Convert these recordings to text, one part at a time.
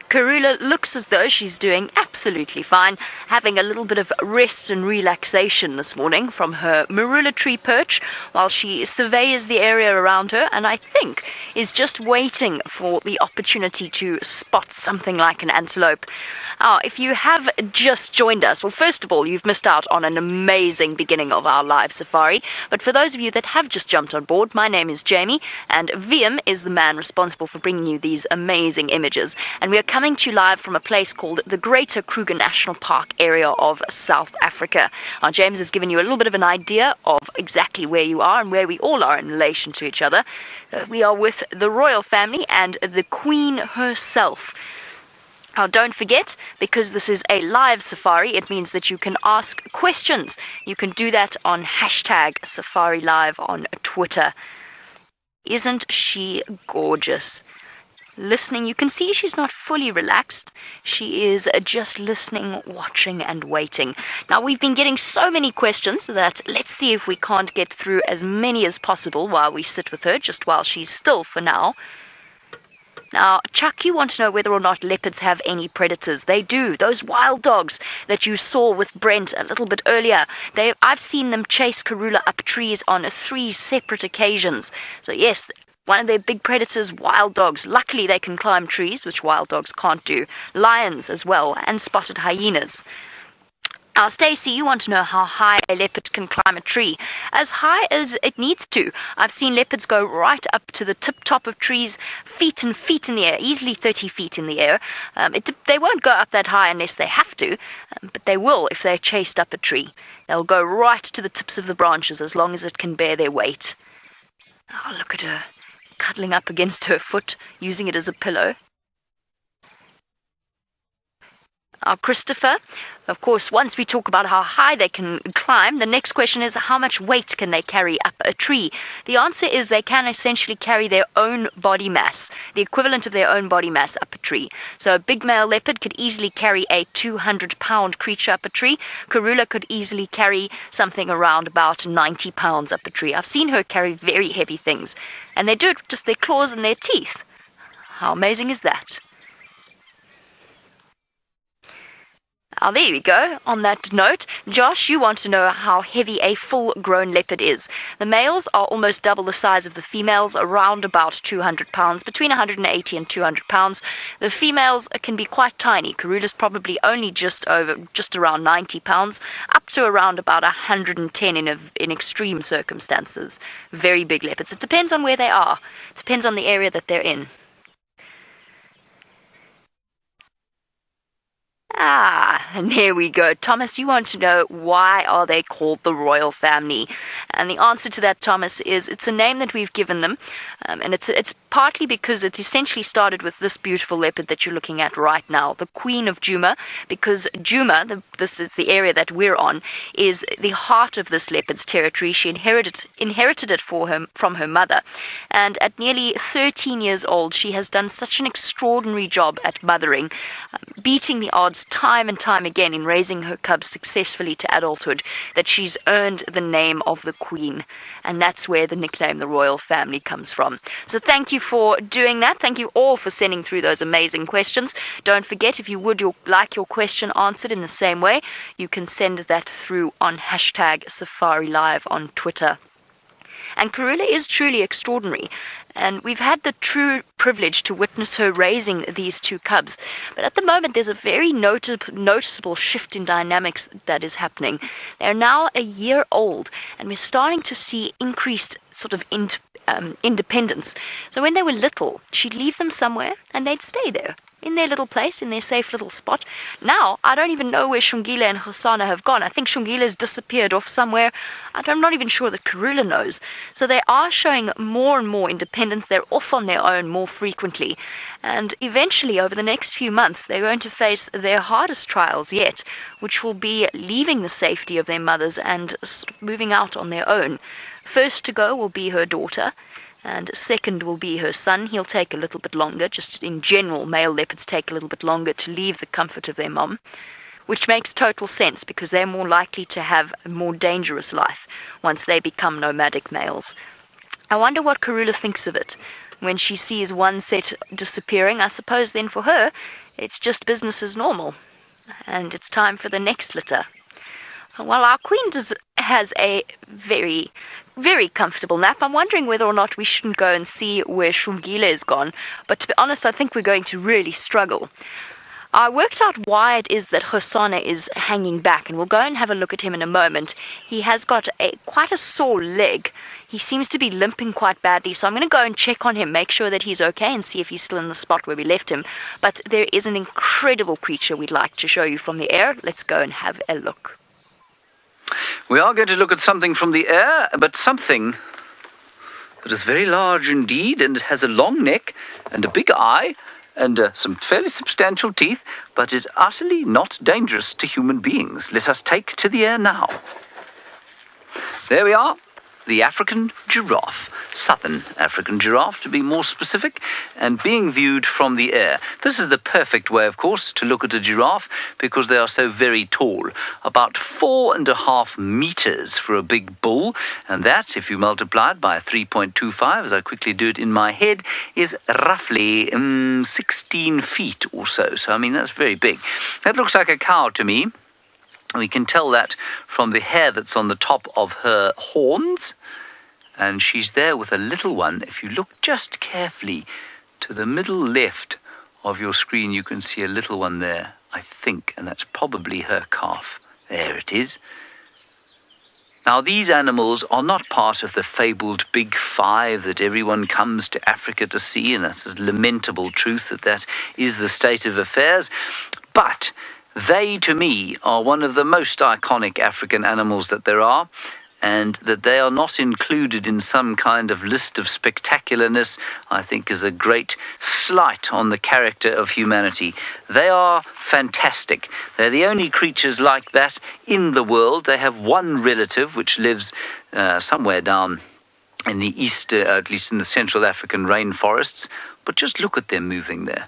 Karula looks as though she's doing absolutely fine, having a little bit of rest and relaxation this morning from her marula tree perch while she surveys the area around her, and I think is just waiting for the opportunity to spot something like an antelope. If you have just joined us, well, first of all, you've missed out on an amazing beginning of our live safari. But for those of you that have just jumped on board, my name is Jamie, and VM is the man responsible for bringing you these amazing images. And we are coming to you live from a place called the Greater Kruger National Park area of South Africa. James has given you a little bit of an idea of exactly where you are and where we all are in relation to each other. We are with the royal family and the Queen herself. Now, don't forget, because this is a live safari, it means that you can ask questions. You can do that on #SafariLive on Twitter. Isn't she gorgeous? Listening, you can see she's not fully relaxed. She is just listening, watching, and waiting. Now, we've been getting so many questions that let's see if we can't get through as many as possible while we sit with her, just while she's still for now. Now, Chuck, you want to know whether or not leopards have any predators. They do. Those wild dogs that you saw with Brent a little bit earlier, I've seen them chase Karula up trees on 3 separate occasions. So yes, one of their big predators, wild dogs. Luckily, they can climb trees, which wild dogs can't do. Lions as well, and spotted hyenas. Now, Stacey, you want to know how high a leopard can climb a tree. As high as it needs to. I've seen leopards go right up to the top of trees, feet and feet in the air, easily 30 feet in the air. They won't go up that high unless they have to, but they will if they're chased up a tree. They'll go right to the tips of the branches as long as it can bear their weight. Oh, look at her, cuddling up against her foot, using it as a pillow. Christopher, of course, once we talk about how high they can climb, the next question is how much weight can they carry up a tree? The answer is they can essentially carry their own body mass, the equivalent of their own body mass up a tree. So a big male leopard could easily carry a 200-pound creature up a tree. Karula could easily carry something around about 90 pounds up a tree. I've seen her carry very heavy things, and they do it with just their claws and their teeth. How amazing is that? There we go. On that note, Josh, you want to know how heavy a full-grown leopard is. The males are almost double the size of the females, around about 200 pounds, between 180 and 200 pounds. The females can be quite tiny. Karula's probably only just around 90 pounds, up to around about 110 in extreme circumstances. Very big leopards. It depends on where they are. It depends on the area that they're in. And there we go. Thomas, you want to know why are they called the royal family? And the answer to that, Thomas, is it's a name that we've given them. And it's partly because it essentially started with this beautiful leopard that you're looking at right now, the Queen of Djuma, because Djuma, this is the area that we're on, is the heart of this leopard's territory. She inherited it from her mother. And at nearly 13 years old, she has done such an extraordinary job at mothering, beating the odds time and time again in raising her cubs successfully to adulthood, that she's earned the name of the Queen. And that's where the nickname the royal family comes from. So thank you for doing that. Thank you all for sending through those amazing questions. Don't forget, if you would like your question answered in the same way, you can send that through on #SafariLive on Twitter. And Karula is truly extraordinary, and we've had the true privilege to witness her raising these 2 cubs. But at the moment, there's a very noticeable shift in dynamics that is happening. They're now a year old, and we're starting to see increased sort of independence. So when they were little, she'd leave them somewhere, and they'd stay there, in their little place, in their safe little spot. Now, I don't even know where Shungile and Hosana have gone. I think Shungile's disappeared off somewhere. I'm not even sure that Karula knows. So they are showing more and more independence. They're off on their own more frequently. And eventually, over the next few months, they're going to face their hardest trials yet, which will be leaving the safety of their mothers and sort of moving out on their own. First to go will be her daughter, and second will be her son. He'll take a little bit longer. Just in general, male leopards take a little bit longer to leave the comfort of their mom, which makes total sense because they're more likely to have a more dangerous life once they become nomadic males. I wonder what Karula thinks of it when she sees one set disappearing. I suppose then for her, it's just business as normal. And it's time for the next litter. Well, our queen has a very, very comfortable nap. I'm wondering whether or not we shouldn't go and see where Shungile is gone. But to be honest, I think we're going to really struggle. I worked out why it is that Hosana is hanging back, and we'll go and have a look at him in a moment. He has got quite a sore leg. He seems to be limping quite badly, so I'm going to go and check on him, make sure that he's okay, and see if he's still in the spot where we left him. But there is an incredible creature we'd like to show you from the air. Let's go and have a look. We are going to look at something from the air, but something that is very large indeed, and it has a long neck and a big eye and some fairly substantial teeth, but is utterly not dangerous to human beings. Let us take to the air now. There we are. The African giraffe, southern African giraffe to be more specific, and being viewed from the air. This is the perfect way, of course, to look at a giraffe because they are so very tall, about 4.5 meters for a big bull, and that, if you multiply it by 3.25, as I quickly do it in my head, is roughly 16 feet or so. So, I mean, that's very big. That looks like a cow to me. We can tell that from the hair that's on the top of her horns. And she's there with a little one. If you look just carefully to the middle left of your screen, you can see a little one there, I think. And that's probably her calf. There it is. Now, these animals are not part of the fabled Big Five that everyone comes to Africa to see. And that's a lamentable truth that is the state of affairs. But they, to me, are one of the most iconic African animals that there are, and that they are not included in some kind of list of spectacularness, I think, is a great slight on the character of humanity. They are fantastic. They're the only creatures like that in the world. They have one relative which lives somewhere down in the east, at least in the Central African rainforests, but just look at them moving there.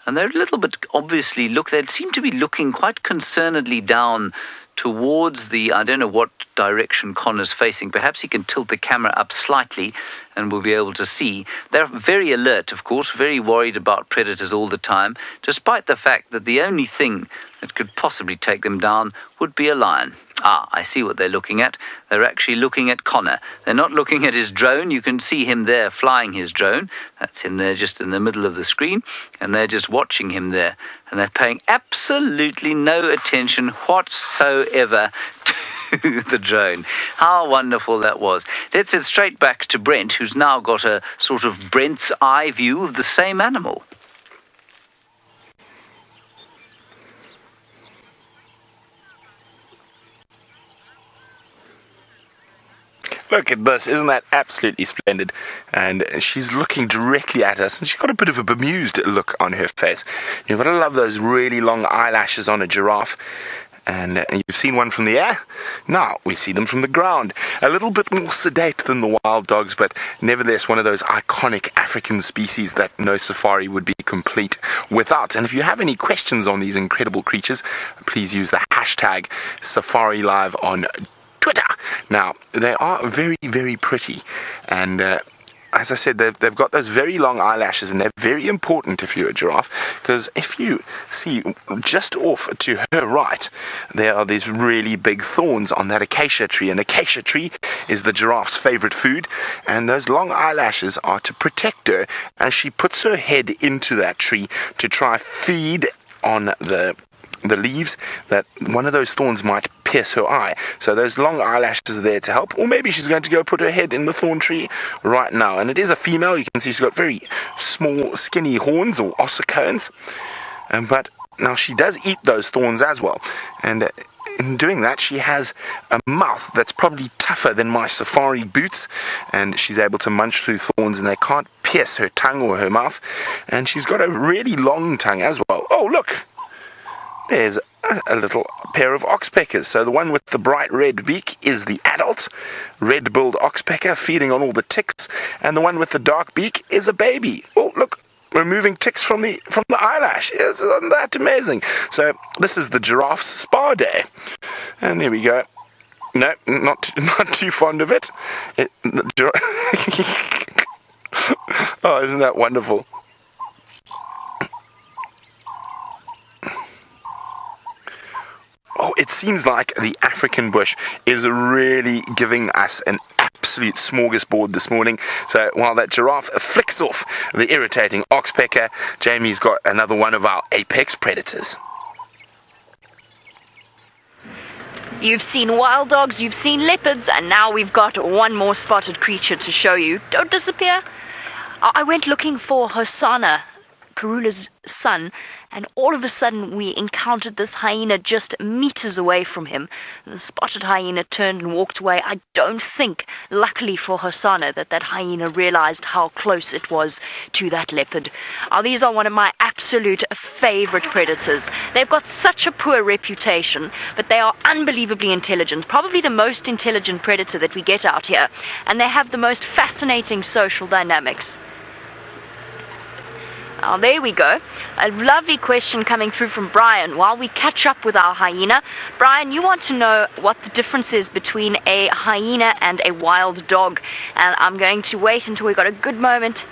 And they're a little bit, obviously, they seem to be looking quite concernedly down towards the, I don't know what direction Connor's facing. Perhaps he can tilt the camera up slightly and we'll be able to see. They're very alert, of course, very worried about predators all the time, despite the fact that the only thing that could possibly take them down would be a lion. Ah, I see what they're looking at. They're actually looking at Connor. They're not looking at his drone. You can see him there flying his drone. That's him there just in the middle of the screen. And they're just watching him there. And they're paying absolutely no attention whatsoever to the drone. How wonderful that was. Let's head straight back to Brent, who's now got a sort of Brent's eye view of the same animal. Look at this, isn't that absolutely splendid? And she's looking directly at us, and she's got a bit of a bemused look on her face. You've got to love those really long eyelashes on a giraffe. And you've seen one from the air. Now we see them from the ground. A little bit more sedate than the wild dogs, but nevertheless one of those iconic African species that no safari would be complete without. And if you have any questions on these incredible creatures, please use the hashtag #SafariLive on Twitter. Now, they are very, very pretty, and as I said, they've got those very long eyelashes, and they're very important if you're a giraffe, because if you see just off to her right, there are these really big thorns on that acacia tree. An acacia tree is the giraffe's favorite food, and those long eyelashes are to protect her as she puts her head into that tree to try feed on the leaves, that one of those thorns might pierce her eye. So those long eyelashes are there to help. Or maybe she's going to go put her head in the thorn tree right now. And it is a female. You can see she's got very small, skinny horns or ossicones. But now she does eat those thorns as well. And in doing that, she has a mouth that's probably tougher than my safari boots. And she's able to munch through thorns, and they can't pierce her tongue or her mouth. And she's got a really long tongue as well. Oh, look! There's a little pair of oxpeckers. So the one with the bright red beak is the adult red-billed oxpecker feeding on all the ticks, and the one with the dark beak is a baby. Oh, look, removing ticks from the eyelash. Isn't that amazing? So this is the giraffe's spa day, and there we go. No, not too fond of it. Oh, isn't that wonderful? it seems like the African bush is really giving us an absolute smorgasbord this morning. So while that giraffe flicks off the irritating oxpecker, Jamie's got another one of our apex predators. You've seen wild dogs, you've seen leopards, and now we've got one more spotted creature to show you. Don't disappear. I went looking for Hosanna, Karula's son, and all of a sudden we encountered this hyena just meters away from him. The spotted hyena turned and walked away. I don't think, luckily for Hosanna, that hyena realized how close it was to that leopard. These are one of my absolute favorite predators. They've got such a poor reputation, but they are unbelievably intelligent, probably the most intelligent predator that we get out here, and they have the most fascinating social dynamics. Oh, there we go. A lovely question coming through from Brian. While we catch up with our hyena, Brian, you want to know what the difference is between a hyena and a wild dog. And I'm going to wait until we've got a good moment.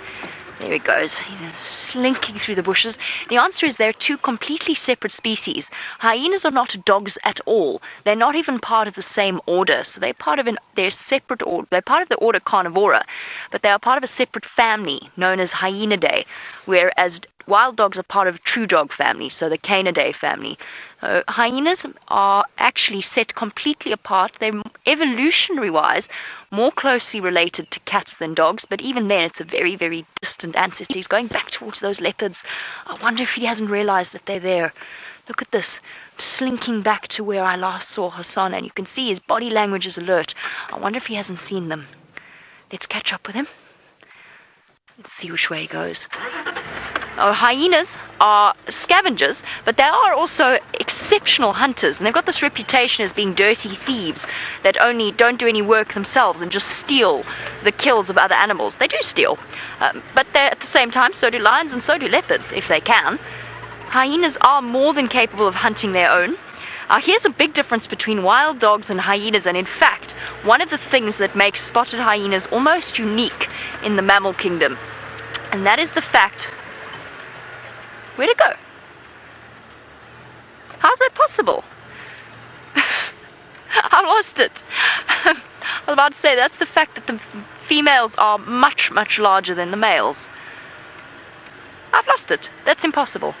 There he goes. He's slinking through the bushes. The answer is they're two completely separate species. Hyenas are not dogs at all. They're not even part of the same order. So they're part of they're separate order. They're part of the order Carnivora, but they are part of a separate family known as Hyenidae, whereas wild dogs are part of a true dog family, so the Canidae family. Hyenas are actually set completely apart. They're evolutionary-wise more closely related to cats than dogs, but even then it's a very, very distant ancestor. He's going back towards those leopards. I wonder if he hasn't realized that they're there. Look at this, slinking back to where I last saw Hosanna, and you can see his body language is alert. I wonder if he hasn't seen them. Let's catch up with him. Let's see which way he goes. Hyenas are scavengers, but they are also exceptional hunters, and they've got this reputation as being dirty thieves that only don't do any work themselves and just steal the kills of other animals. They do steal, but at the same time, so do lions and so do leopards, if they can. Hyenas are more than capable of hunting their own. Here's a big difference between wild dogs and hyenas, and in fact, one of the things that makes spotted hyenas almost unique in the mammal kingdom, and that is the fact... Where'd it go? How's that possible? I lost it. I was about to say, that's the fact that the females are much, much larger than the males. I've lost it. That's impossible.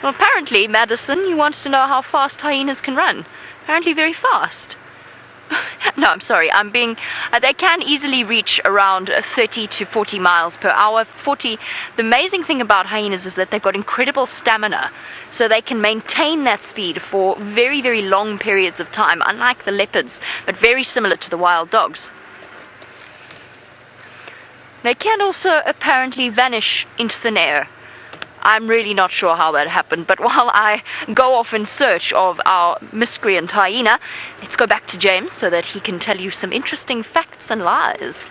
Well, apparently, Madison, you want to know how fast hyenas can run. Apparently very fast. No, I'm sorry, I'm being... they can easily reach around 30 to 40 miles per hour. 40. The amazing thing about hyenas is that they've got incredible stamina, so they can maintain that speed for very, very long periods of time, unlike the leopards, but very similar to the wild dogs. They can also apparently vanish into thin air. I'm really not sure how that happened, but while I go off in search of our miscreant hyena, let's go back to James so that he can tell you some interesting facts and lies.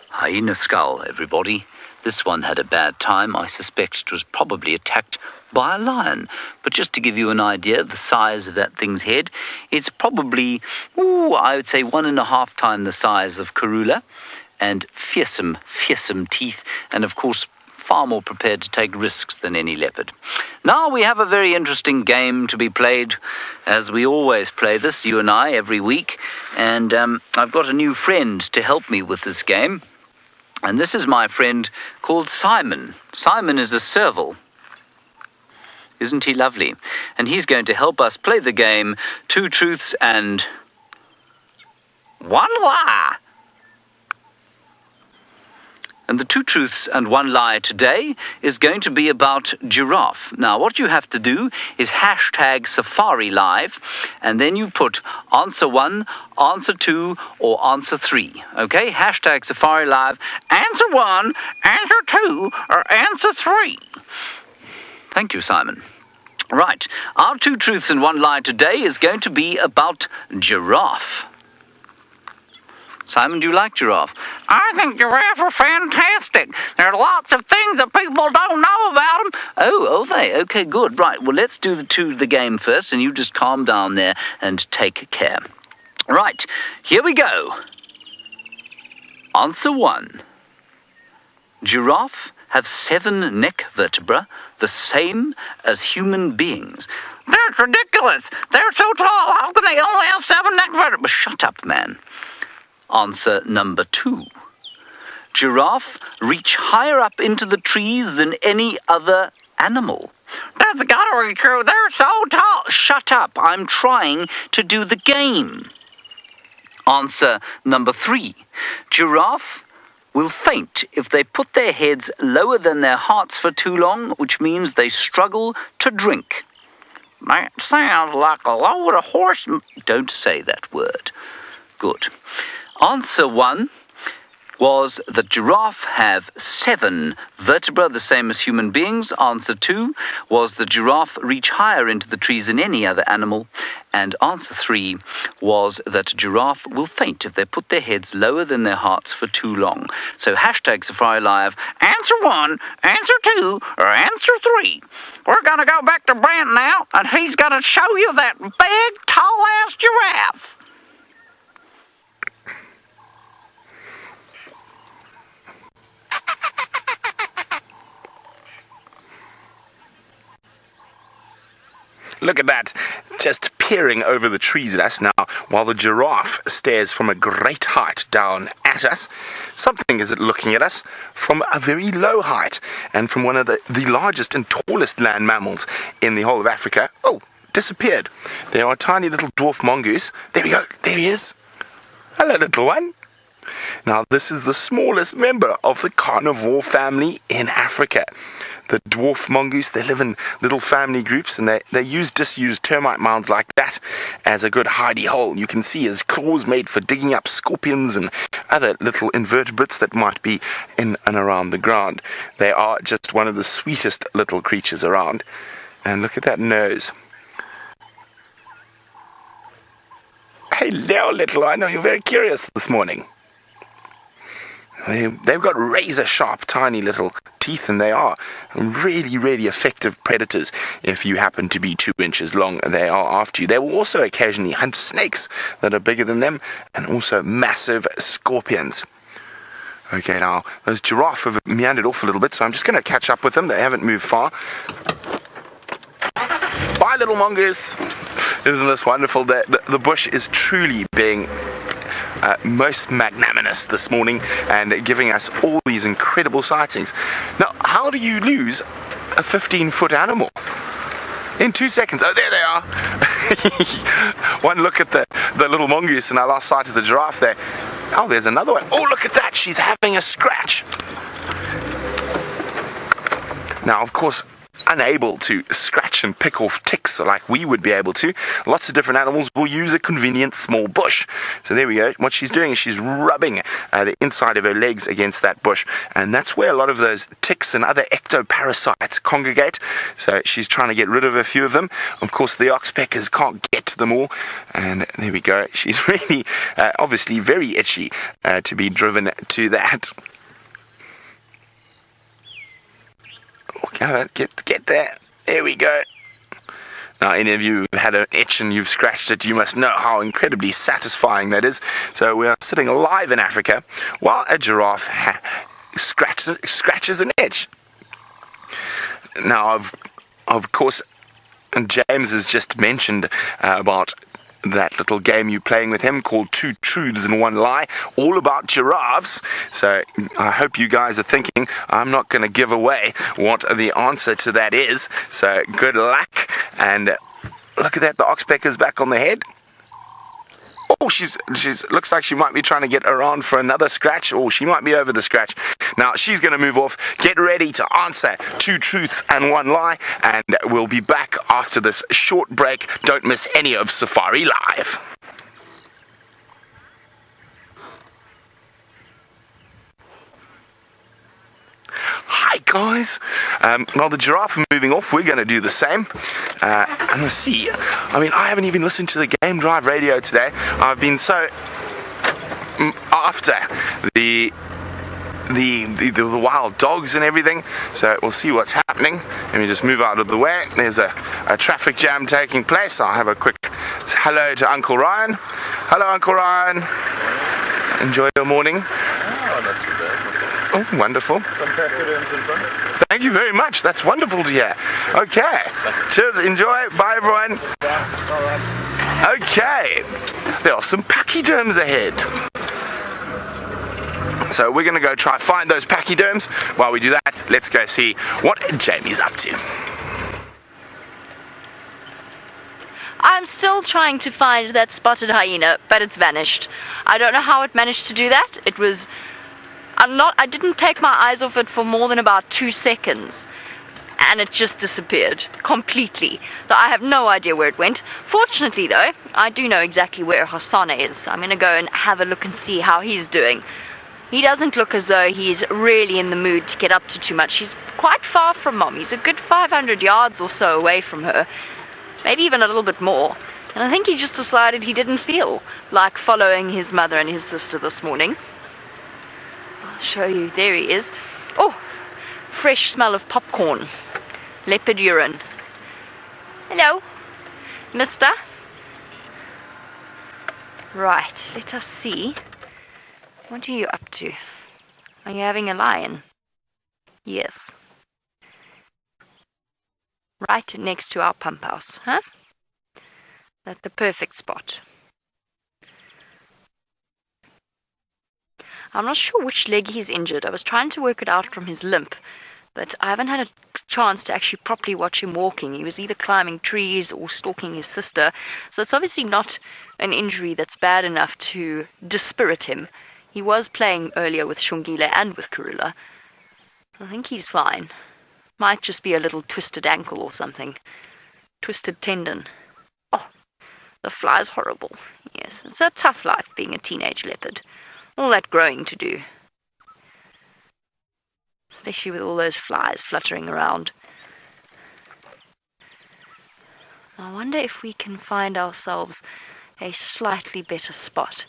Hyena skull, everybody. This one had a bad time. I suspect it was probably attacked by a lion. But just to give you an idea of the size of that thing's head, it's probably, I would say 1.5 times the size of Karula. And fearsome teeth, and of course far more prepared to take risks than any leopard. Now we have a very interesting game to be played, as we always play this, you and I, every week, and I've got a new friend to help me with this game, and this is my friend called Simon. Simon is a serval. Isn't he lovely? And he's going to help us play the game 2 truths and 1 lie. And the 2 truths and 1 lie today is going to be about giraffe. Now, what you have to do is hashtag Safari Live, and then you put answer 1, answer 2, or answer 3. Okay? Hashtag Safari Live, answer 1, answer 2, or answer 3. Thank you, Simon. Right. Our 2 truths and 1 lie today is going to be about giraffe. Simon, do you like giraffe? I think giraffes are fantastic. There are lots of things that people don't know about them. Oh, are they? Okay, good. Right, well, let's do the game first, and you just calm down there and take care. Right, here we go. Answer 1. Giraffe have 7 neck vertebrae, the same as human beings. That's ridiculous! They're so tall, how can they only have 7 neck vertebrae? Shut up, man. Answer number 2. Giraffe reach higher up into the trees than any other animal. That's gotta be true. They're so tall. Shut up. I'm trying to do the game. Answer number 3. Giraffe will faint if they put their heads lower than their hearts for too long, which means they struggle to drink. That sounds like a load of horse... Don't say that word. Good. Answer 1 was that giraffe have 7 vertebrae, the same as human beings. Answer 2 was that giraffe reach higher into the trees than any other animal. And answer 3 was that giraffe will faint if they put their heads lower than their hearts for too long. So hashtag Safari Live, answer 1, answer 2, or answer 3. We're going to go back to Brent now, and he's going to show you that big, tall-ass giraffe. Look at that, just peering over the trees at us now, while the giraffe stares from a great height down at us. Something is looking at us from a very low height, and from one of the largest and tallest land mammals in the whole of Africa. Oh, disappeared. There are a tiny little dwarf mongoose. There we go, there he is. Hello, little one. Now, this is the smallest member of the carnivore family in Africa. The dwarf mongoose, they live in little family groups, and they use disused termite mounds like that as a good hidey hole. You can see his claws made for digging up scorpions and other little invertebrates that might be in and around the ground. They are just one of the sweetest little creatures around. And look at that nose. Hello, little one. I know you're very curious this morning. They've got razor-sharp, tiny little teeth, and they are really, really effective predators. If you happen to be 2 inches long, they are after you. They will also occasionally hunt snakes that are bigger than them, and also massive scorpions. Okay, now, those giraffe have meandered off a little bit, so I'm just going to catch up with them. They haven't moved far. Bye, little mongoose. Isn't this wonderful? The bush is truly being... most magnanimous this morning, and giving us all these incredible sightings. Now, how do you lose a 15-foot animal? In 2 seconds. Oh, there they are. One look at the little mongoose, and I lost sight of the giraffe there. Oh, there's another one. Oh, look at that. She's having a scratch. Now, of course, unable to scratch and pick off ticks like we would be able to, lots of different animals will use a convenient small bush. So there we go. What she's doing is she's rubbing the inside of her legs against that bush, and that's where a lot of those ticks and other ectoparasites congregate. So she's trying to get rid of a few of them. Of course, the oxpeckers can't get to them all, and there we go. She's really obviously very itchy to be driven to that. Okay, get there. There we go. Now, any of you who've had an itch and you've scratched it, you must know how incredibly satisfying that is. So we are sitting live in Africa while a giraffe scratches an itch. Now, of course, James has just mentioned about that little game you're playing with him called 2 Truths and 1 Lie, all about giraffes. So I hope you guys are thinking, I'm not going to give away what the answer to that is. So good luck. And look at that, the oxpecker's back on the head. Oh, she's looks like she might be trying to get around for another scratch. Oh, she might be over the scratch. Now, she's going to move off. Get ready to answer 2 truths and 1 lie. And we'll be back after this short break. Don't miss any of Safari Live. Hi guys. While the giraffe are moving off, we're going to do the same. And let's see. I mean, I haven't even listened to the Game Drive radio today. I've been so after the wild dogs and everything. So we'll see what's happening. Let me just move out of the way. There's a traffic jam taking place. I'll have a quick hello to Uncle Ryan. Hello, Uncle Ryan. Enjoy your morning. Oh, not too bad. Oh, wonderful. Some pachyderms in front. Thank you very much. That's wonderful to hear. Okay. Cheers. Enjoy. Bye, everyone. Okay. There are some pachyderms ahead. So we're going to go try find those pachyderms. While we do that, let's go see what Jamie's up to. I'm still trying to find that spotted hyena, but it's vanished. I don't know how it managed to do that. I didn't take my eyes off it for more than about 2 seconds, and it just disappeared completely. So I have no idea where it went. Fortunately, though, I do know exactly where HYENA is. I'm going to go and have a look and see how he's doing. He doesn't look as though he's really in the mood to get up to too much. He's quite far from Mom. He's a good 500 yards or so away from her. Maybe even a little bit more. And I think he just decided he didn't feel like following his mother and his sister this morning. I'll show you. There he is. Oh, fresh smell of popcorn. Leopard urine. Hello, mister. Right, let us see. What are you up to? Are you having a lion? Yes. Right next to our pump house, huh? That's the perfect spot. I'm not sure which leg he's injured. I was trying to work it out from his limp, but I haven't had a chance to actually properly watch him walking. He was either climbing trees or stalking his sister, so it's obviously not an injury that's bad enough to dispirit him. He was playing earlier with Shungile and with Karula. I think he's fine. Might just be a little twisted ankle or something. Twisted tendon. Oh, the fly's horrible. Yes, it's a tough life being a teenage leopard. All that growing to do. Especially with all those flies fluttering around. I wonder if we can find ourselves a slightly better spot.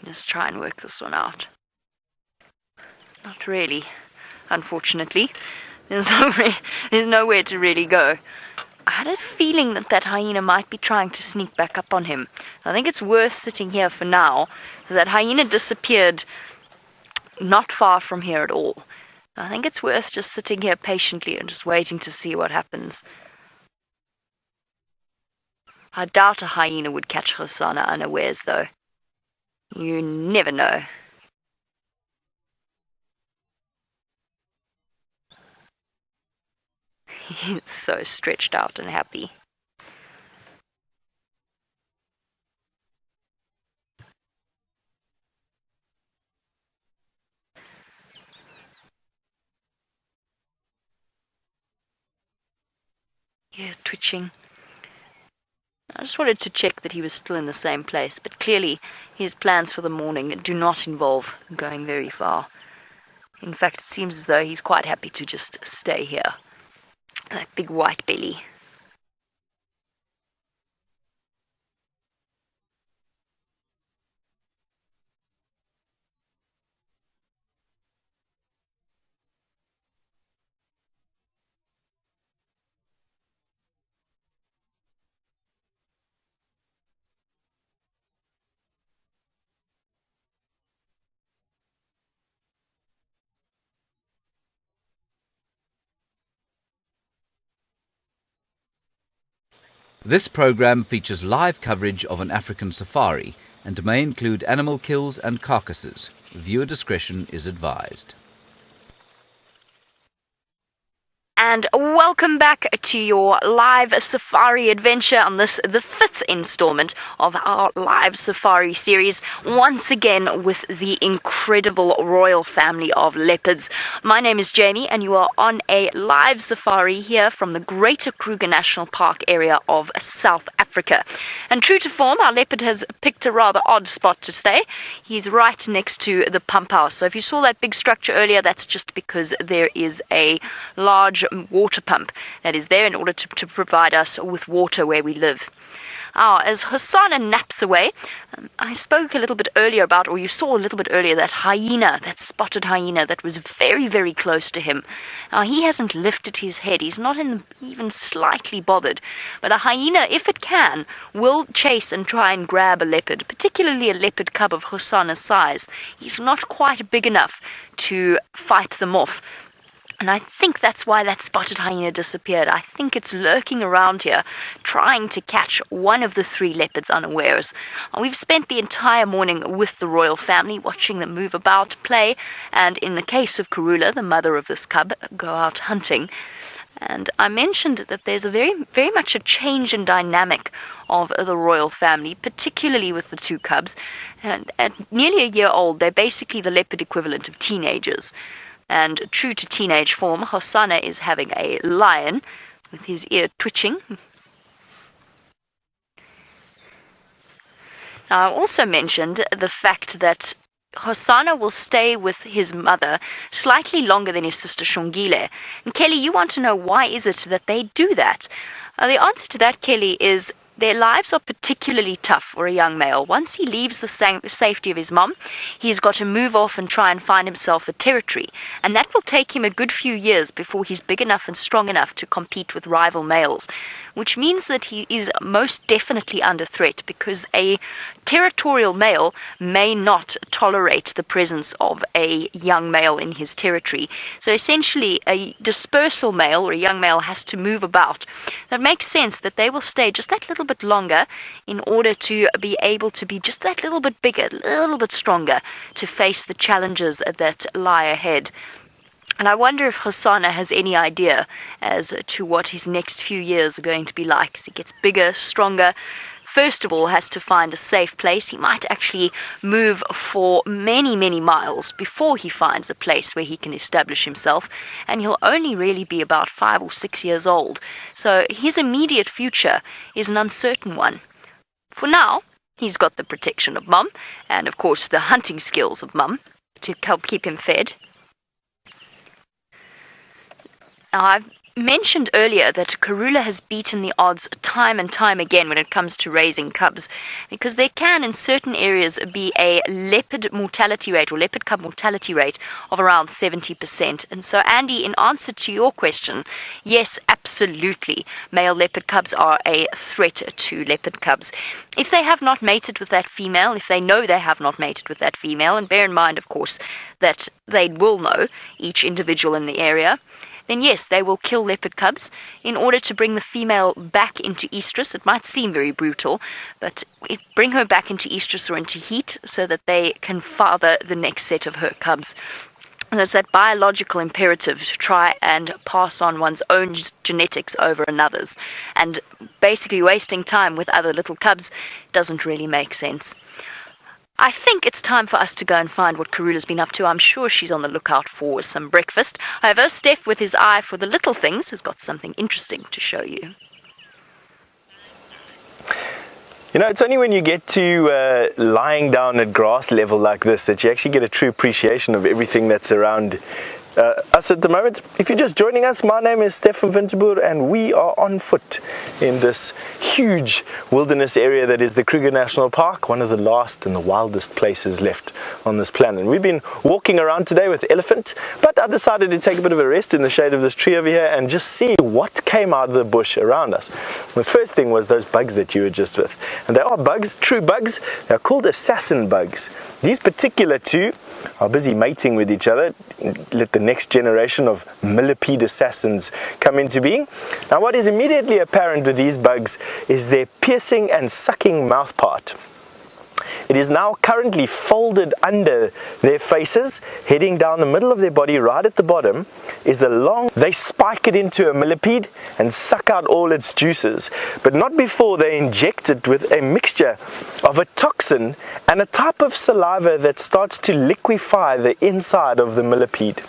Just try and work this one out. Not really. Unfortunately, there's nowhere to really go. I had a feeling that hyena might be trying to sneak back up on him. I think it's worth sitting here for now. That hyena disappeared not far from here at all. I think it's worth just sitting here patiently and just waiting to see what happens. I doubt a hyena would catch Rosanna unawares, though. You never know. He's so stretched out and happy. Yeah, twitching. I just wanted to check that he was still in the same place, but clearly his plans for the morning do not involve going very far. In fact, it seems as though he's quite happy to just stay here. That big white belly. This program features live coverage of an African safari and may include animal kills and carcasses. Viewer discretion is advised. And welcome back to your live safari adventure on this, the 5th installment of our live safari series, once again with the incredible royal family of leopards. My name is Jamie, and you are on a live safari here from the Greater Kruger National Park area of South Africa. And true to form, our leopard has picked a rather odd spot to stay. He's right next to the pump house. So if you saw that big structure earlier, that's just because there is a large water pump that is there in order to provide us with water where we live. As Hosanna naps away, I spoke a little bit earlier about, or you saw a little bit earlier, that hyena, that spotted hyena that was very, very close to him. Now, he hasn't lifted his head. He's not even slightly bothered. But a hyena, if it can, will chase and try and grab a leopard, particularly a leopard cub of Hosanna's size. He's not quite big enough to fight them off. And I think that's why that spotted hyena disappeared. I think it's lurking around here, trying to catch one of the 3 leopards unawares. We've spent the entire morning with the royal family, watching them move about, play, and in the case of Karula, the mother of this cub, go out hunting. And I mentioned that there's a very, very much a change in dynamic of the royal family, particularly with the 2 cubs. And at nearly a year old, they're basically the leopard equivalent of teenagers. And true to teenage form, Hosanna is having a lion with his ear twitching. Now, I also mentioned the fact that Hosanna will stay with his mother slightly longer than his sister Shongile. And Kelly, you want to know why is it that they do that? The answer to that, Kelly, is their lives are particularly tough for a young male. Once he leaves the safety of his mom, he's got to move off and try and find himself a territory. And that will take him a good few years before he's big enough and strong enough to compete with rival males, which means that he is most definitely under threat, because a territorial male may not tolerate the presence of a young male in his territory. So essentially, a dispersal male or a young male has to move about. That makes sense that they will stay just that little bit longer in order to be able to be just that little bit bigger, a little bit stronger to face the challenges that lie ahead. And I wonder if Hosanna has any idea as to what his next few years are going to be like as he gets bigger, stronger. First of all, has to find a safe place. He might actually move for many, many miles before he finds a place where he can establish himself, and he'll only really be about 5 or 6 years old. So his immediate future is an uncertain one. For now, he's got the protection of Mum, and of course the hunting skills of Mum to help keep him fed. Now, I've mentioned earlier that Karula has beaten the odds time and time again when it comes to raising cubs, because there can in certain areas be a leopard mortality rate or leopard cub mortality rate of around 70%. And so, Andy, in answer to your question, yes, absolutely, male leopard cubs are a threat to leopard cubs. If they have not mated with that female, if they know they have not mated with that female, and bear in mind, of course, that they will know, each individual in the area, then yes, they will kill leopard cubs in order to bring the female back into estrus. It might seem very brutal, but bring her back into estrus or into heat so that they can father the next set of her cubs. And it's that biological imperative to try and pass on one's own genetics over another's. And basically wasting time with other little cubs doesn't really make sense. I think it's time for us to go and find what Karula's been up to. I'm sure she's on the lookout for some breakfast. However, Steph, with his eye for the little things, has got something interesting to show you. You know, it's only when you get to lying down at grass level like this that you actually get a true appreciation of everything that's around us at the moment. If you're just joining us, my name is Stefan Winterboer and we are on foot in this huge wilderness area that is the Kruger National Park, one of the last and the wildest places left on this planet. We've been walking around today with Elephant, but I decided to take a bit of a rest in the shade of this tree over here and just see what came out of the bush around us. The first thing was those bugs that you were just with, and they are bugs, true bugs. They're called assassin bugs. These particular two are busy mating with each other. Let the next generation of millipede assassins come into being. Now, what is immediately apparent with these bugs is their piercing and sucking mouth part. It is now currently folded under their faces, heading down the middle of their body. Right at the bottom is a long, they spike it into a millipede and suck out all its juices, but not before they inject it with a mixture of a toxin and a type of saliva that starts to liquefy the inside of the millipede.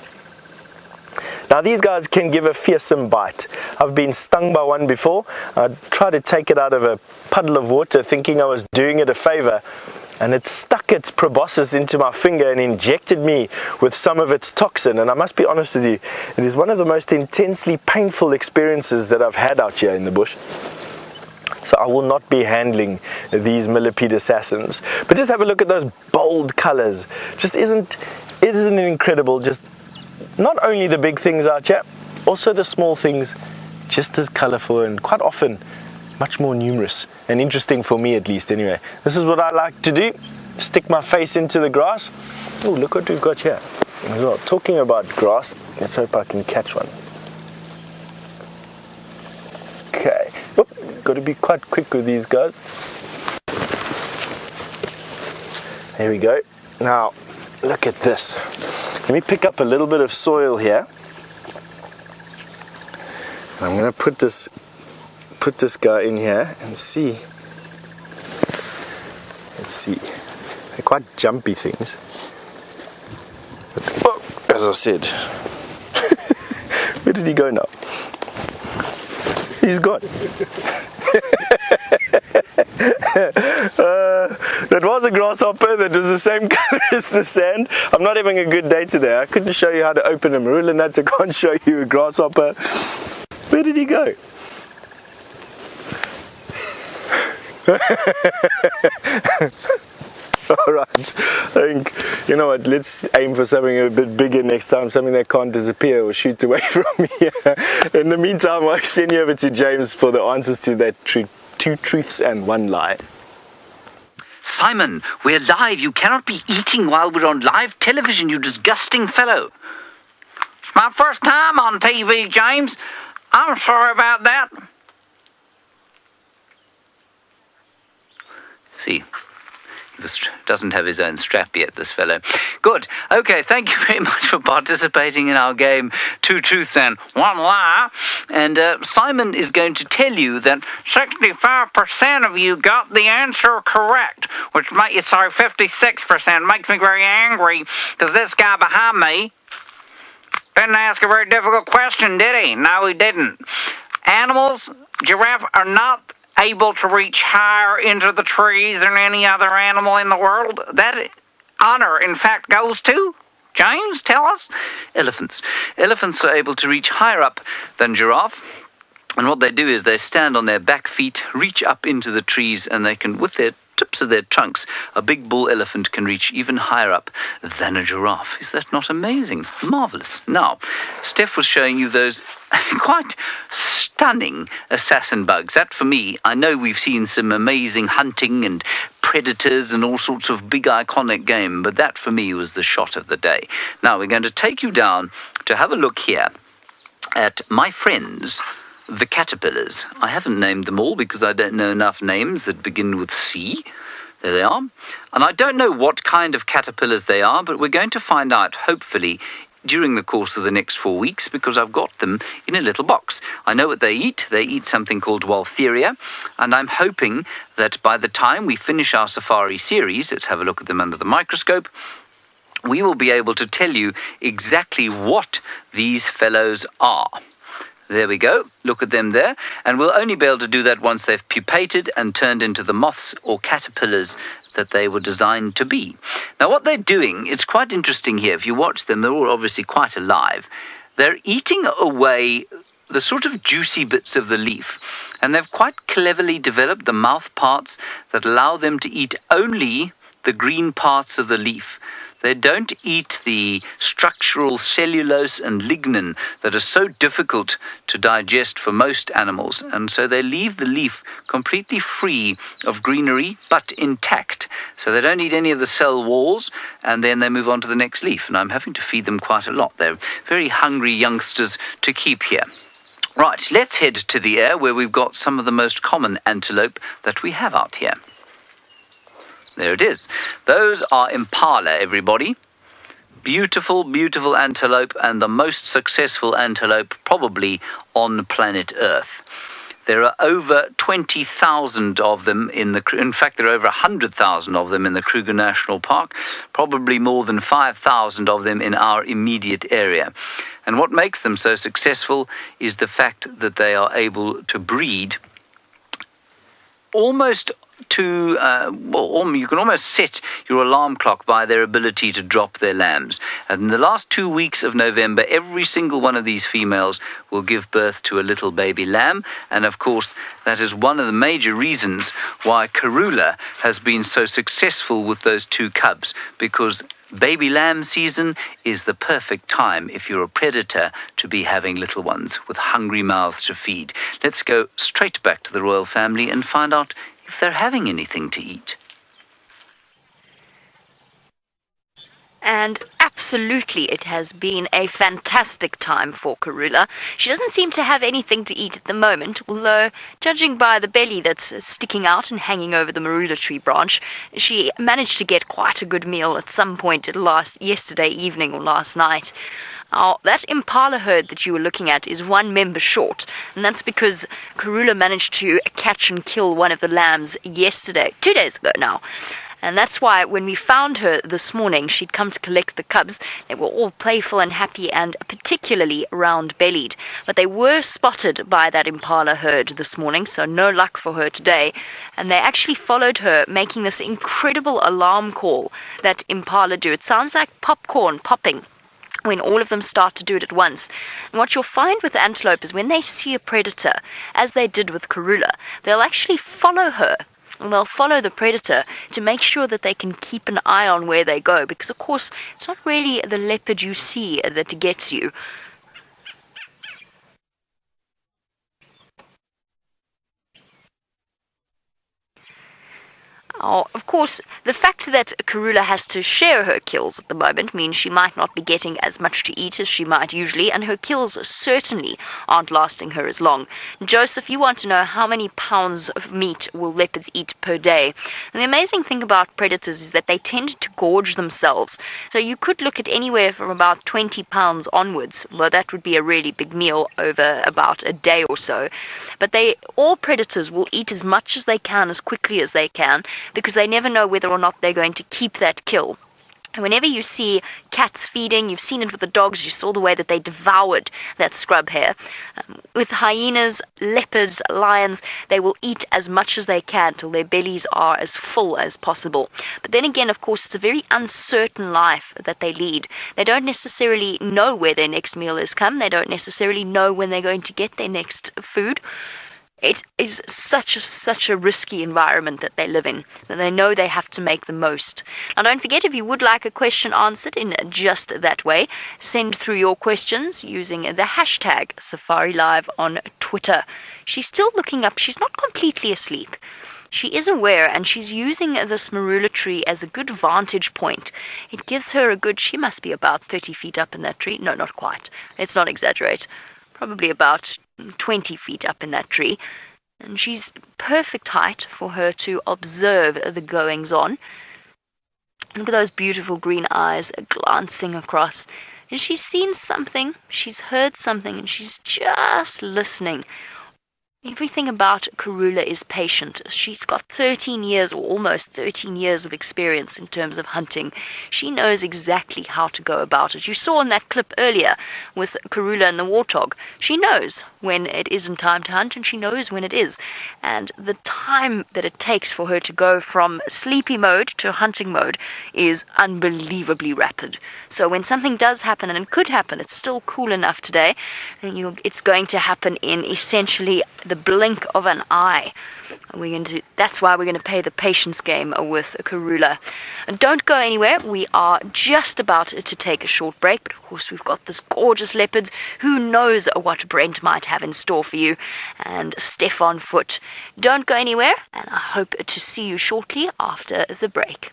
Now, these guys can give a fearsome bite. I've been stung by one before. I tried to take it out of a puddle of water thinking I was doing it a favor, and it stuck its proboscis into my finger and injected me with some of its toxin. And I must be honest with you, it is one of the most intensely painful experiences that I've had out here in the bush. So I will not be handling these millipede assassins. But just have a look at those bold colors. Just isn't it incredible? Just not only the big things out here, also the small things, just as colorful and quite often much more numerous and interesting for me, at least. Anyway, this is what I like to do. Stick my face into the grass. Oh, look what we've got here as well. Talking about grass, let's hope I can catch one. Okay, got to be quite quick with these guys. There we go. Now, look at this. Let me pick up a little bit of soil here. I'm going to put this guy in here and see. Let's see. They're quite jumpy things. But, oh, as I said, where did he go now? He's gone. That was a grasshopper that was the same color as the sand. I'm not having a good day today. I couldn't show you how to open a marula nut. I can't show you a grasshopper. Where did he go? Alright, I think, you know what, let's aim for something a bit bigger next time, something that can't disappear or shoot away from here. In the meantime, I'll send you over to James for the answers to that 2 truths and 1 lie. Simon, we're live. You cannot be eating while we're on live television, you disgusting fellow. It's my first time on TV, James. I'm sorry about that. See, he doesn't have his own strap yet, this fellow. Good. Okay, thank you very much for participating in our game 2 truths and 1 lie. And Simon is going to tell you that 65% of you got the answer correct, which makes you, sorry, 56%. Makes me very angry, because this guy behind me didn't ask a very difficult question, did he? No, he didn't. Animals, giraffe, are not able to reach higher into the trees than any other animal in the world. That honor, in fact, goes to, James, tell us? Elephants. Elephants are able to reach higher up than giraffe. And what they do is they stand on their back feet, reach up into the trees, and they can, with their tips of their trunks, a big bull elephant can reach even higher up than a giraffe. Is that not amazing? Marvelous. Now, Steph was showing you those quite stunning assassin bugs. That, for me, I know we've seen some amazing hunting and predators and all sorts of big iconic game, but that, for me, was the shot of the day. Now, we're going to take you down to have a look here at my friends, the caterpillars. I haven't named them all because I don't know enough names that begin with C. There they are. And I don't know what kind of caterpillars they are, but we're going to find out, hopefully, during the course of the next 4 weeks, because I've got them in a little box. I know what they eat. They eat something called Waltheria, and I'm hoping that by the time we finish our safari series, let's have a look at them under the microscope, we will be able to tell you exactly what these fellows are. There we go. Look at them there. And we'll only be able to do that once they've pupated and turned into the moths or caterpillars that they were designed to be. Now, what they're doing, it's quite interesting here. If you watch them, they're all obviously quite alive. They're eating away the sort of juicy bits of the leaf. And they've quite cleverly developed the mouth parts that allow them to eat only the green parts of the leaf. They don't eat the structural cellulose and lignin that are so difficult to digest for most animals, and so they leave the leaf completely free of greenery but intact. So they don't eat any of the cell walls, and then they move on to the next leaf, and I'm having to feed them quite a lot. They're very hungry youngsters to keep here. Right, let's head to the air where we've got some of the most common antelope that we have out here. There it is. Those are impala, everybody. Beautiful, beautiful antelope, and the most successful antelope probably on planet Earth. There are over 20,000 of them in fact, there are over 100,000 of them in the Kruger National Park, probably more than 5,000 of them in our immediate area. And what makes them so successful is the fact that they are able to breed almost to, you can almost set your alarm clock by their ability to drop their lambs. And in the last 2 weeks of November, every single one of these females will give birth to a little baby lamb. And of course, that is one of the major reasons why Karula has been so successful with those 2 cubs, because baby lamb season is the perfect time if you're a predator to be having little ones with hungry mouths to feed. Let's go straight back to the royal family and find out if they're having anything to eat. And absolutely, it has been a fantastic time for Karula. She doesn't seem to have anything to eat at the moment, although, judging by the belly that's sticking out and hanging over the marula tree branch, she managed to get quite a good meal at some point yesterday evening or last night. Now, that impala herd that you were looking at is 1 member short, and that's because Karula managed to catch and kill one of the lambs yesterday, 2 days ago now. And that's why when we found her this morning, she'd come to collect the cubs. They were all playful and happy and particularly round-bellied. But they were spotted by that impala herd this morning, so no luck for her today. And they actually followed her, making this incredible alarm call that impala do. It sounds like popcorn popping when all of them start to do it at once. And what you'll find with antelope is when they see a predator, as they did with Karula, they'll actually follow her. And they'll follow the predator to make sure that they can keep an eye on where they go, because of course it's not really the leopard you see that gets you. Oh, of course, the fact that Karula has to share her kills at the moment means she might not be getting as much to eat as she might usually, and her kills certainly aren't lasting her as long. Joseph, you want to know how many pounds of meat will leopards eat per day? And the amazing thing about predators is that they tend to gorge themselves. So you could look at anywhere from about 20 pounds onwards, although that would be a really big meal over about a day or so. But all predators will eat as much as they can, as quickly as they can, because they never know whether or not they're going to keep that kill. And whenever you see cats feeding, you've seen it with the dogs, you saw the way that they devoured that scrub hare. With hyenas, leopards, lions, they will eat as much as they can till their bellies are as full as possible. But then again, of course, it's a very uncertain life that they lead. They don't necessarily know where their next meal is come. They don't necessarily know when they're going to get their next food. It is such a risky environment that they live in, so they know they have to make the most. Now, don't forget, if you would like a question answered in just that way, send through your questions using the hashtag SafariLive on Twitter. She's still looking up. She's not completely asleep. She is aware, and she's using this marula tree as a good vantage point. It gives her she must be about 30 feet up in that tree. No, not quite. Let's not exaggerate. Probably about 20 feet up in that tree, and she's perfect height for her to observe the goings-on. Look at those beautiful green eyes glancing across, and she's seen something, she's heard something, and she's just listening. Everything about Karula is patient. She's got 13 years, or almost 13 years of experience in terms of hunting. She knows exactly how to go about it. You saw in that clip earlier with Karula and the warthog. She knows when it isn't time to hunt, and she knows when it is. And the time that it takes for her to go from sleepy mode to hunting mode is unbelievably rapid. So when something does happen, and it could happen, it's still cool enough today, it's going to happen in essentially the blink of an eye. That's why we're going to play the patience game with Karula. And don't go anywhere. We are just about to take a short break, but of course we've got this gorgeous leopards. Who knows what Brent might have in store for you, and Steph on foot. Don't go anywhere, and I hope to see you shortly after the break.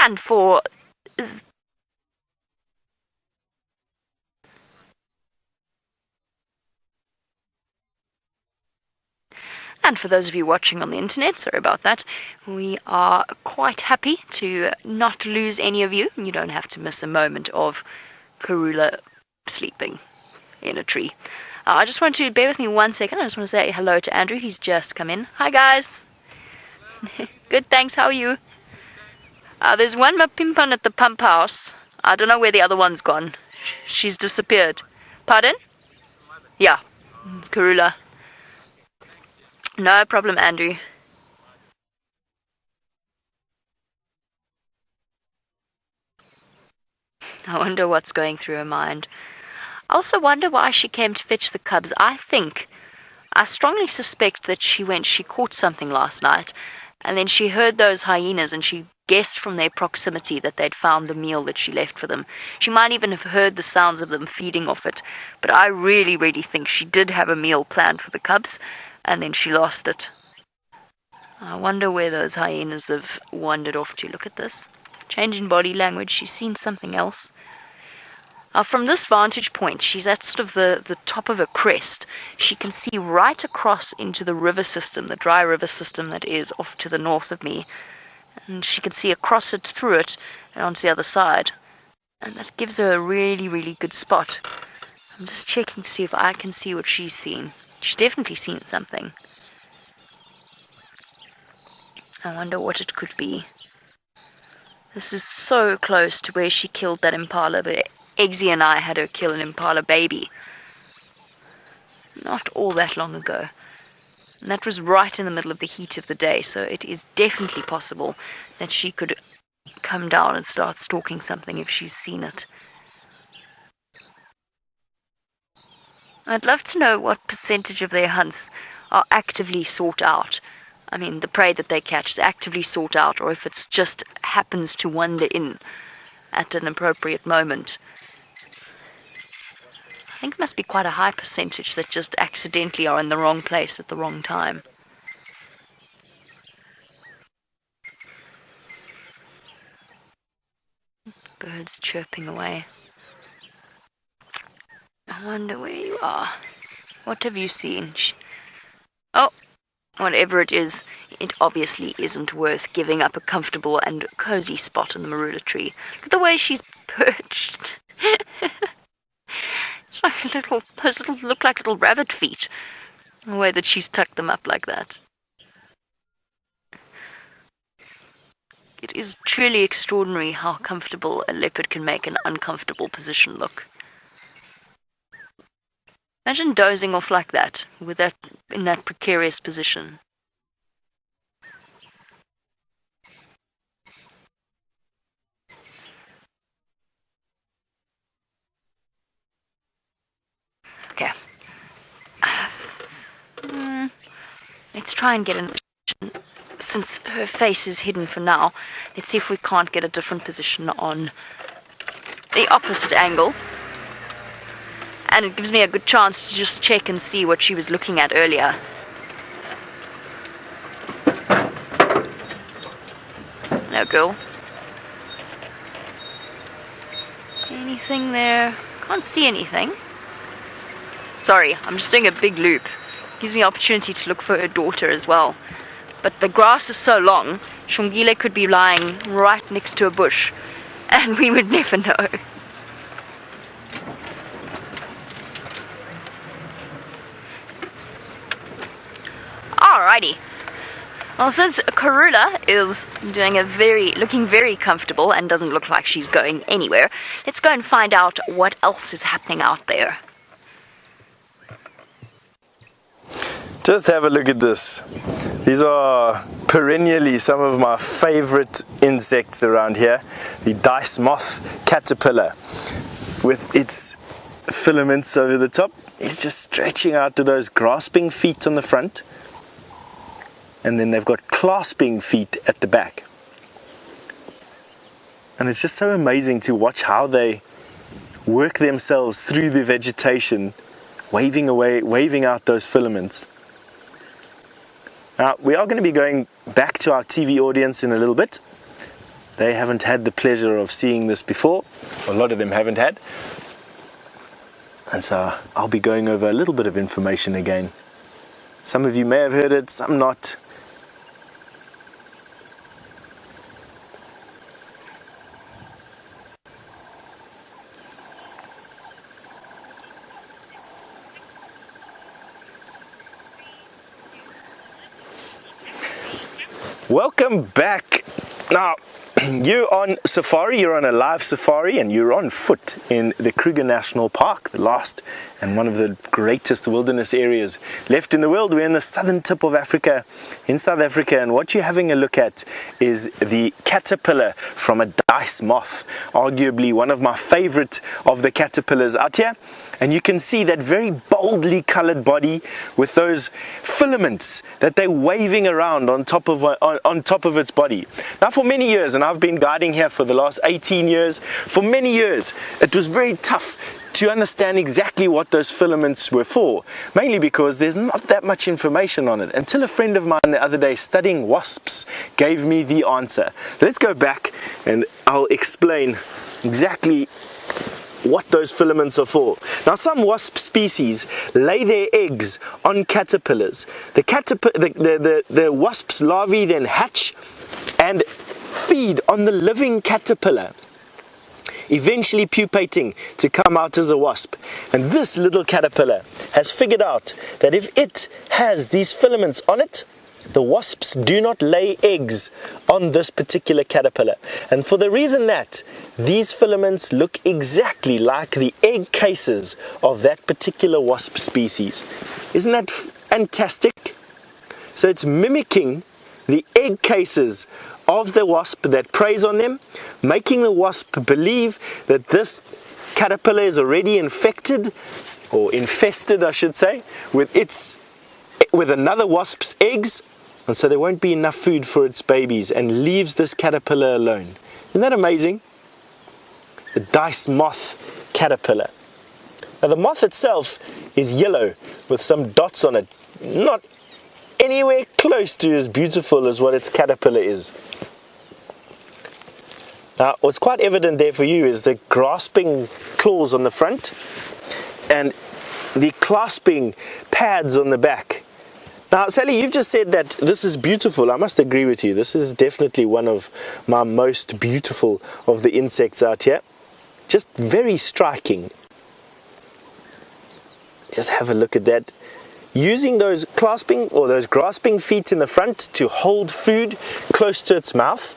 And for those of you watching on the internet, sorry about that, we are quite happy to not lose any of you. You don't have to miss a moment of Karula sleeping in a tree. I just want to bear with me 1 second. I just want to say hello to Andrew. He's just come in. Hi, guys. Good, thanks. How are you? There's one Mapimpan at the pump house. I don't know where the other one's gone. She's disappeared. Pardon? Yeah, it's Karula. No problem, Andrew. I wonder what's going through her mind. I also wonder why she came to fetch the cubs. I strongly suspect that she caught something last night, and then she heard those hyenas and she guessed from their proximity that they'd found the meal that she left for them. She might even have heard the sounds of them feeding off it, but I really, really think she did have a meal planned for the cubs, and then she lost it. I wonder where those hyenas have wandered off to. Look at this. Change in body language. She's seen something else. From this vantage point, she's at sort of the top of a crest. She can see right across into the river system, the dry river system that is off to the north of me. And she can see across it, through it, and onto the other side. And that gives her a really, really good spot. I'm just checking to see if I can see what she's seen. She's definitely seen something. I wonder what it could be. This is so close to where she killed that impala, but Eggsy and I had her kill an impala baby not all that long ago. And that was right in the middle of the heat of the day, so it is definitely possible that she could come down and start stalking something if she's seen it. I'd love to know what percentage of their hunts are actively sought out. I mean, the prey that they catch is actively sought out, or if it just happens to wander in at an appropriate moment. I think it must be quite a high percentage that just accidentally are in the wrong place at the wrong time. Birds chirping away. I wonder where you are. What have you seen? Oh, whatever it is, it obviously isn't worth giving up a comfortable and cozy spot in the marula tree. Look at the way she's perched. It's like those look like little rabbit feet. The way that she's tucked them up like that. It is truly extraordinary how comfortable a leopard can make an uncomfortable position look. Imagine dozing off like that, in that precarious position. Okay. Let's try and get in position. Since her face is hidden for now, let's see if we can't get a different position on the opposite angle. And it gives me a good chance to just check and see what she was looking at earlier. No, girl. Anything there? Can't see anything. Sorry, I'm just doing a big loop. Gives me opportunity to look for her daughter as well. But the grass is so long, Shongile could be lying right next to a bush, and we would never know. Alrighty. Well, since Karula is looking very comfortable and doesn't look like she's going anywhere, let's go and find out what else is happening out there. Just have a look at this. These are perennially some of my favorite insects around here. The dice moth caterpillar, with its filaments over the top, is just stretching out to those grasping feet on the front, and then they've got clasping feet at the back. And it's just so amazing to watch how they work themselves through the vegetation, waving out those filaments. Now, we are going to be going back to our TV audience in a little bit. They haven't had the pleasure of seeing this before. A lot of them haven't had. And so I'll be going over a little bit of information again. Some of you may have heard it, some not. Welcome back. Now, You're on safari, you're on a live safari, and you're on foot in the Kruger National Park, the last and one of the greatest wilderness areas left in the world. We're in the southern tip of Africa, in South Africa, and what you're having a look at is the caterpillar from a dice moth, arguably one of my favorite of the caterpillars out here. And you can see that very boldly colored body with those filaments that they're waving around on top of its body. Now, for many years, and I've been guiding here for the last 18 years, for many years, it was very tough to understand exactly what those filaments were for, mainly because there's not that much information on it, until a friend of mine the other day studying wasps gave me the answer. Let's go back and I'll explain exactly what those filaments are for. Now, some wasp species lay their eggs on caterpillars. The wasp's larvae then hatch and feed on the living caterpillar, eventually pupating to come out as a wasp. And this little caterpillar has figured out that if it has these filaments on it, the wasps do not lay eggs on this particular caterpillar. And for the reason that these filaments look exactly like the egg cases of that particular wasp species. Isn't that fantastic? So it's mimicking the egg cases of the wasp that preys on them, making the wasp believe that this caterpillar is already infected, or infested I should say, with another wasp's eggs, and so there won't be enough food for its babies, and leaves this caterpillar alone. Isn't that amazing? The dice moth caterpillar. Now, the moth itself is yellow with some dots on it, not anywhere close to as beautiful as what its caterpillar is. Now, what's quite evident there for you is the grasping claws on the front and the clasping pads on the back. Now, Sally, you've just said that this is beautiful. I must agree with you. This is definitely one of my most beautiful of the insects out here. Just very striking. Just have a look at that. Using those clasping or those grasping feet in the front to hold food close to its mouth.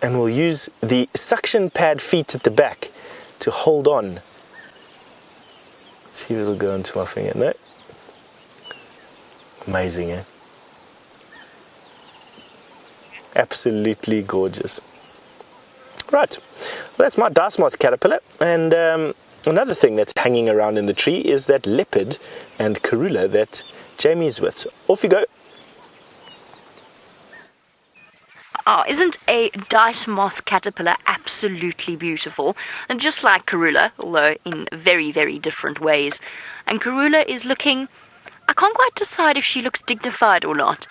And we'll use the suction pad feet at the back to hold on. Let's see if it'll go onto my finger. No. Amazing, eh? Absolutely gorgeous. Right, well, that's my dice moth caterpillar. And another thing that's hanging around in the tree is that leopard and karula that Jamie's with. Off you go. Oh, isn't a dice moth caterpillar absolutely beautiful? And just like karula, although in very, very different ways. And karula is looking, I can't quite decide if she looks dignified or not.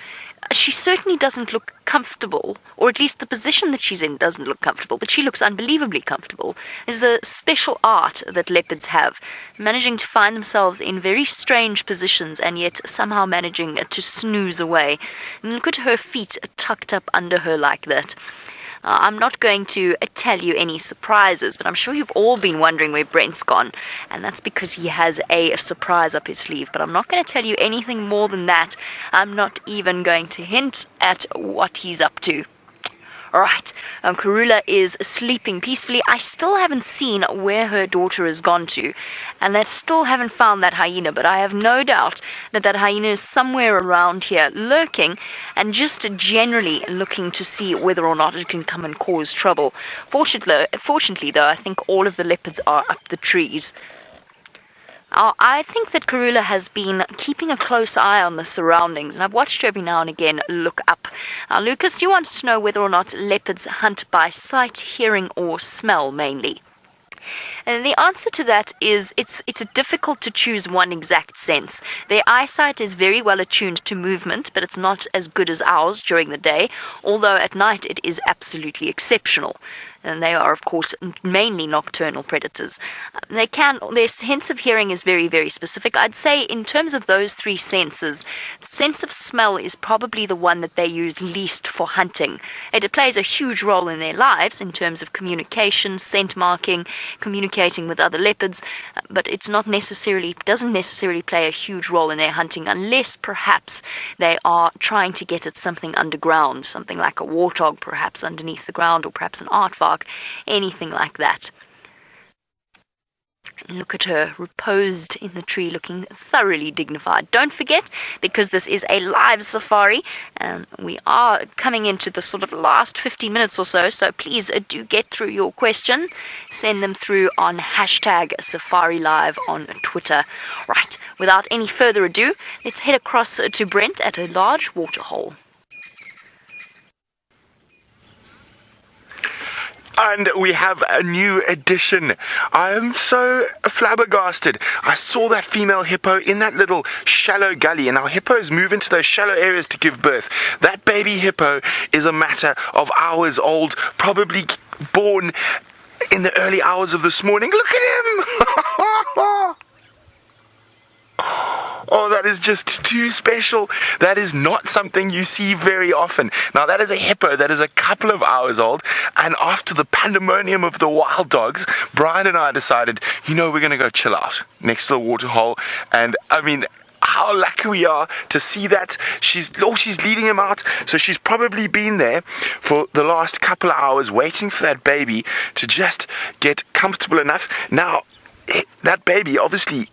She certainly doesn't look comfortable, or at least the position that she's in doesn't look comfortable, but she looks unbelievably comfortable. There's a special art that leopards have, managing to find themselves in very strange positions and yet somehow managing to snooze away. And look at her feet tucked up under her like that. I'm not going to tell you any surprises, but I'm sure you've all been wondering where Brent's gone, and that's because he has a surprise up his sleeve. But I'm not going to tell you anything more than that. I'm not even going to hint at what he's up to. Alright, Karula is sleeping peacefully. I still haven't seen where her daughter has gone to, and I still haven't found that hyena, but I have no doubt that that hyena is somewhere around here, lurking, and just generally looking to see whether or not it can come and cause trouble. Fortunately though, I think all of the leopards are up the trees. I think that Karula has been keeping a close eye on the surroundings, and I've watched her every now and again look up. Now, Lucas, you wanted to know whether or not leopards hunt by sight, hearing, or smell mainly. And the answer to that is it's difficult to choose one exact sense. Their eyesight is very well attuned to movement, but it's not as good as ours during the day, although at night it is absolutely exceptional. and they are, of course, mainly nocturnal predators. Their sense of hearing is very, very specific. I'd say in terms of those three senses, the sense of smell is probably the one that they use least for hunting. It plays a huge role in their lives in terms of communication, scent marking, communicating with other leopards, but doesn't necessarily play a huge role in their hunting unless perhaps they are trying to get at something underground, something like a warthog perhaps underneath the ground, or perhaps an aardvark, anything like that. Look at her, reposed in the tree, looking thoroughly dignified. Don't forget, because this is a live safari, and we are coming into the sort of last 15 minutes or so, so please do get through your question. Send them through on #SafariLive on Twitter. Right, without any further ado, let's head across to Brent at a large waterhole. And we have a new addition. I am so flabbergasted. I saw that female hippo in that little shallow gully, and our hippos move into those shallow areas to give birth. That baby hippo is a matter of hours old, probably born in the early hours of this morning. Look at him! Oh, that is just too special. That is not something you see very often. Now, that is a hippo that is a couple of hours old, and after the pandemonium of the wild dogs, Brian and I decided, we're going to go chill out next to the waterhole. And, I mean, how lucky we are to see that. She's leading him out, so she's probably been there for the last couple of hours waiting for that baby to just get comfortable enough. Now, that baby obviously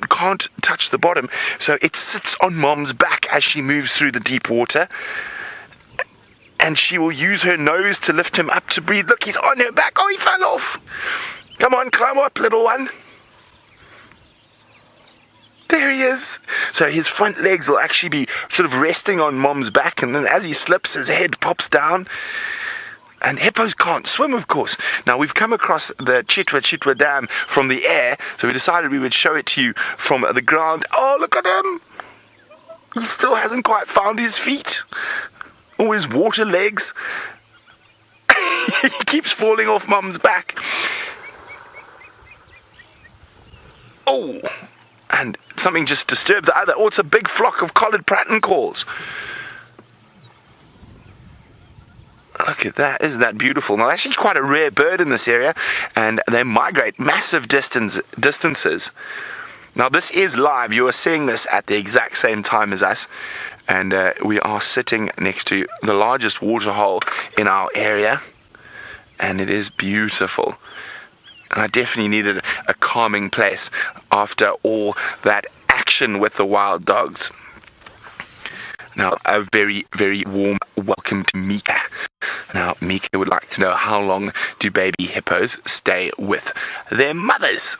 can't touch the bottom, so it sits on mom's back as she moves through the deep water, and she will use her nose to lift him up to breathe. Look, he's on her back. Oh, he fell off. Come on, climb up, little one. There he is. So his front legs will actually be sort of resting on mom's back, and then as he slips, his head pops down. And hippos can't swim, of course. Now, we've come across the Chitwa Dam from the air, so we decided we would show it to you from the ground. Oh, look at him! He still hasn't quite found his feet. Or his water legs. He keeps falling off mum's back. Oh! And something just disturbed the other. Oh, it's a big flock of collared pratincols. Look at that. Isn't that beautiful? Now, actually quite a rare bird in this area, and they migrate massive distances. Now, this is live. You are seeing this at the exact same time as us, and we are sitting next to the largest waterhole in our area, and it is beautiful. And I definitely needed a calming place after all that action with the wild dogs. Now, a very, very warm welcome to Mika. Now, Mika would like to know, how long do baby hippos stay with their mothers?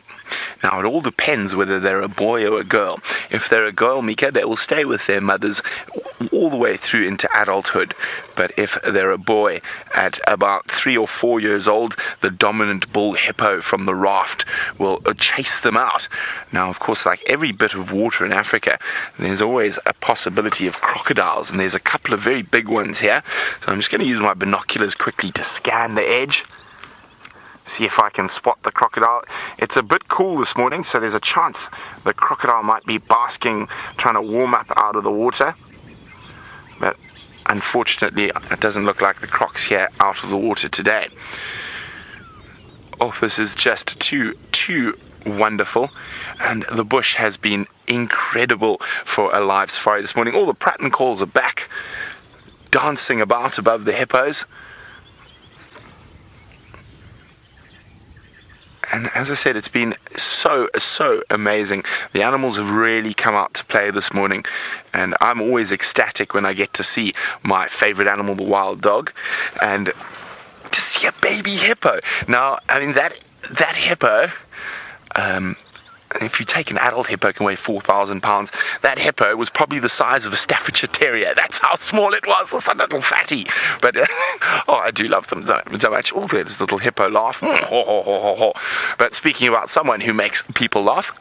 Now, it all depends whether they're a boy or a girl. If they're a girl, Mika, they will stay with their mothers all the way through into adulthood. But if they're a boy, at about 3 or 4 years old, the dominant bull hippo from the raft will chase them out. Now, of course, like every bit of water in Africa, there's always a possibility of crocodiles, and there's a couple of very big ones here. So I'm just going to use my binoculars quickly to scan the edge. See if I can spot the crocodile. It's a bit cool this morning, so there's a chance the crocodile might be basking, trying to warm up out of the water. But unfortunately, it doesn't look like the croc's here out of the water today. Oh, this is just too wonderful. And the bush has been incredible for a live safari this morning. All the pratincols are back, dancing about above the hippos. And as I said, it's been so amazing. The animals have really come out to play this morning. And I'm always ecstatic when I get to see my favorite animal, the wild dog. And to see a baby hippo. Now, I mean, that hippo, if you take an adult hippo, it can weigh 4,000 pounds. That hippo was probably the size of a Staffordshire Terrier. That's how small it was. It's a little fatty. But, I do love them so much. Oh, there's a little hippo laugh. But speaking about someone who makes people laugh,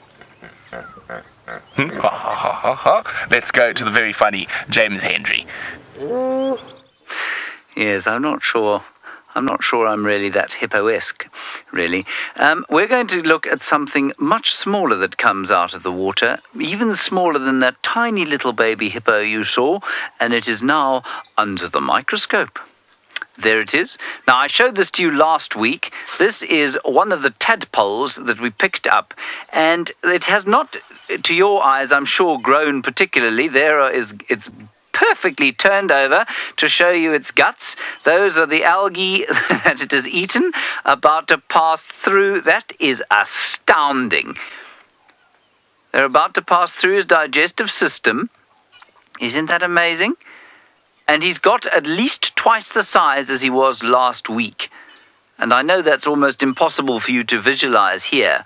let's go to the very funny James Hendry. Yes, I'm not sure I'm not sure I'm really that hippo-esque, really. We're going to look at something much smaller that comes out of the water, even smaller than that tiny little baby hippo you saw, and it is now under the microscope. There it is. Now, I showed this to you last week. This is one of the tadpoles that we picked up, and it has not, to your eyes, I'm sure, grown particularly. It's perfectly turned over to show you its guts. Those are the algae that it has eaten, about to pass through. That is astounding. They're about to pass through his digestive system. Isn't that amazing? And he's got at least twice the size as he was last week. And I know that's almost impossible for you to visualize here,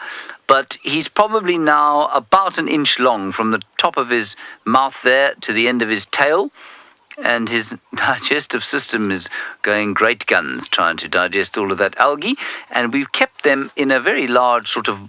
but he's probably now about an inch long from the top of his mouth there to the end of his tail. And his digestive system is going great guns trying to digest all of that algae. And we've kept them in a very large sort of,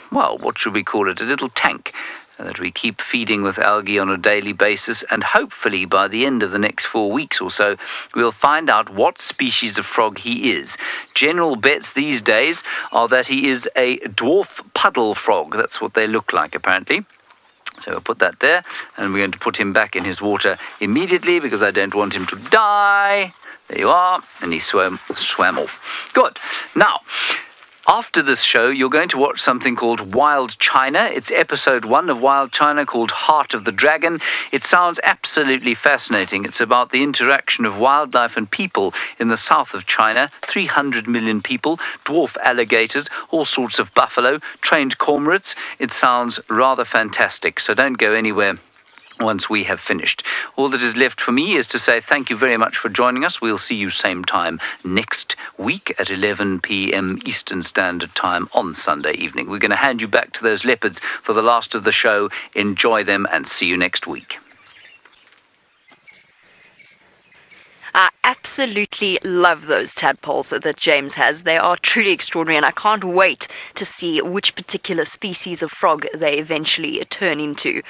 what should we call it? A little tank that we keep feeding with algae on a daily basis, and hopefully by the end of the next 4 weeks or so, we'll find out what species of frog he is. General bets these days are that he is a dwarf puddle frog. That's what they look like, apparently. So we'll put that there, and we're going to put him back in his water immediately because I don't want him to die. There you are, and he swam off. Good. Now, after this show, you're going to watch something called Wild China. It's episode 1 of Wild China, called Heart of the Dragon. It sounds absolutely fascinating. It's about the interaction of wildlife and people in the south of China. 300 million people, dwarf alligators, all sorts of buffalo, trained cormorants. It sounds rather fantastic, so don't go anywhere once we have finished. All that is left for me is to say thank you very much for joining us. We'll see you same time next week at 11 p.m. Eastern Standard Time on Sunday evening. We're going to hand you back to those leopards for the last of the show. Enjoy them and see you next week. I absolutely love those tadpoles that James has. They are truly extraordinary, and I can't wait to see which particular species of frog they eventually turn into.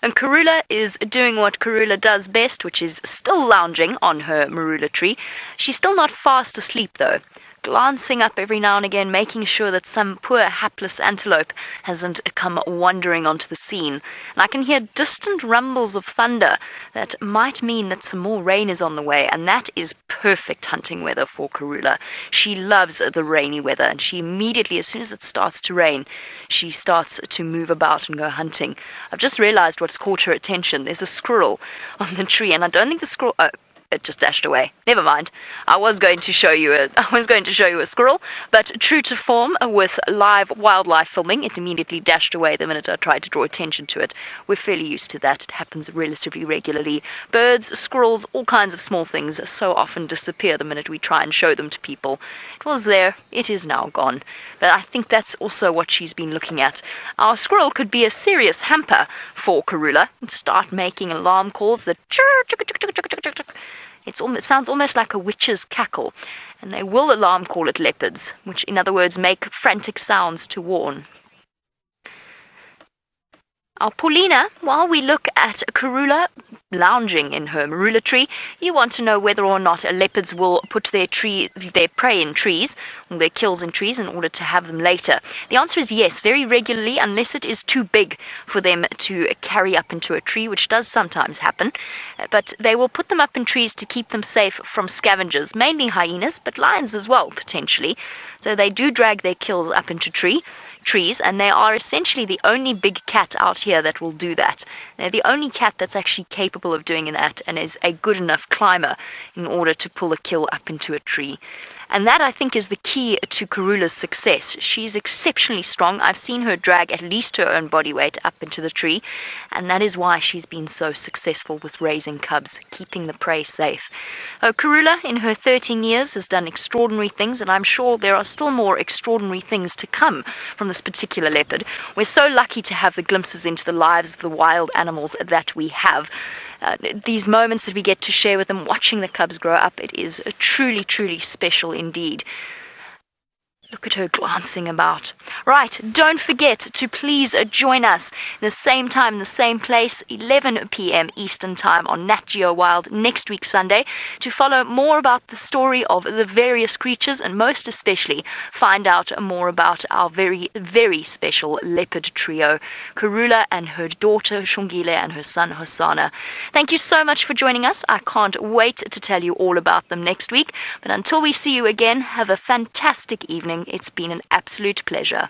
And Karula is doing what Karula does best, which is still lounging on her marula tree. She's still not fast asleep, though, glancing up every now and again, making sure that some poor hapless antelope hasn't come wandering onto the scene. And I can hear distant rumbles of thunder that might mean that some more rain is on the way, and that is perfect hunting weather for Karula. She loves the rainy weather, and she immediately, as soon as it starts to rain, she starts to move about and go hunting. I've just realized what's caught her attention. There's a squirrel on the tree, and I don't think the squirrel... it just dashed away. Never mind. I was going to show you a squirrel, but true to form with live wildlife filming, it immediately dashed away the minute I tried to draw attention to it. We're fairly used to that. It happens relatively regularly. Birds, squirrels, all kinds of small things so often disappear the minute we try and show them to people. It was there. It is now gone. But I think that's also what she's been looking at. Our squirrel could be a serious hamper for Karula. Start making alarm calls that it sounds almost like a witch's cackle, and they will alarm call at leopards, which in other words make frantic sounds to warn. Now, Paulina, while we look at Karula lounging in her marula tree, you want to know whether or not leopards will put their prey in trees, or their kills in trees, in order to have them later. The answer is yes, very regularly, unless it is too big for them to carry up into a tree, which does sometimes happen. But they will put them up in trees to keep them safe from scavengers, mainly hyenas, but lions as well, potentially. So they do drag their kills up into trees, and they are essentially the only big cat out here that will do that. They're the only cat that's actually capable of doing that and is a good enough climber in order to pull a kill up into a tree. And that, I think, is the key to Karula's success. She's exceptionally strong. I've seen her drag at least her own body weight up into the tree, and that is why she's been so successful with raising cubs, keeping the prey safe. Karula, in her 13 years, has done extraordinary things, and I'm sure there are still more extraordinary things to come from this particular leopard. We're so lucky to have the glimpses into the lives of the wild animals that we have. These moments that we get to share with them, watching the cubs grow up, it is truly, truly special indeed. Look at her glancing about. Right, don't forget to please join us the same time, the same place, 11 p.m. Eastern Time on Nat.Geo Wild next week Sunday to follow more about the story of the various creatures and most especially find out more about our very, very special leopard trio, Karula and her daughter Shongile and her son Hosana. Thank you so much for joining us. I can't wait to tell you all about them next week. But until we see you again, have a fantastic evening. It's been an absolute pleasure.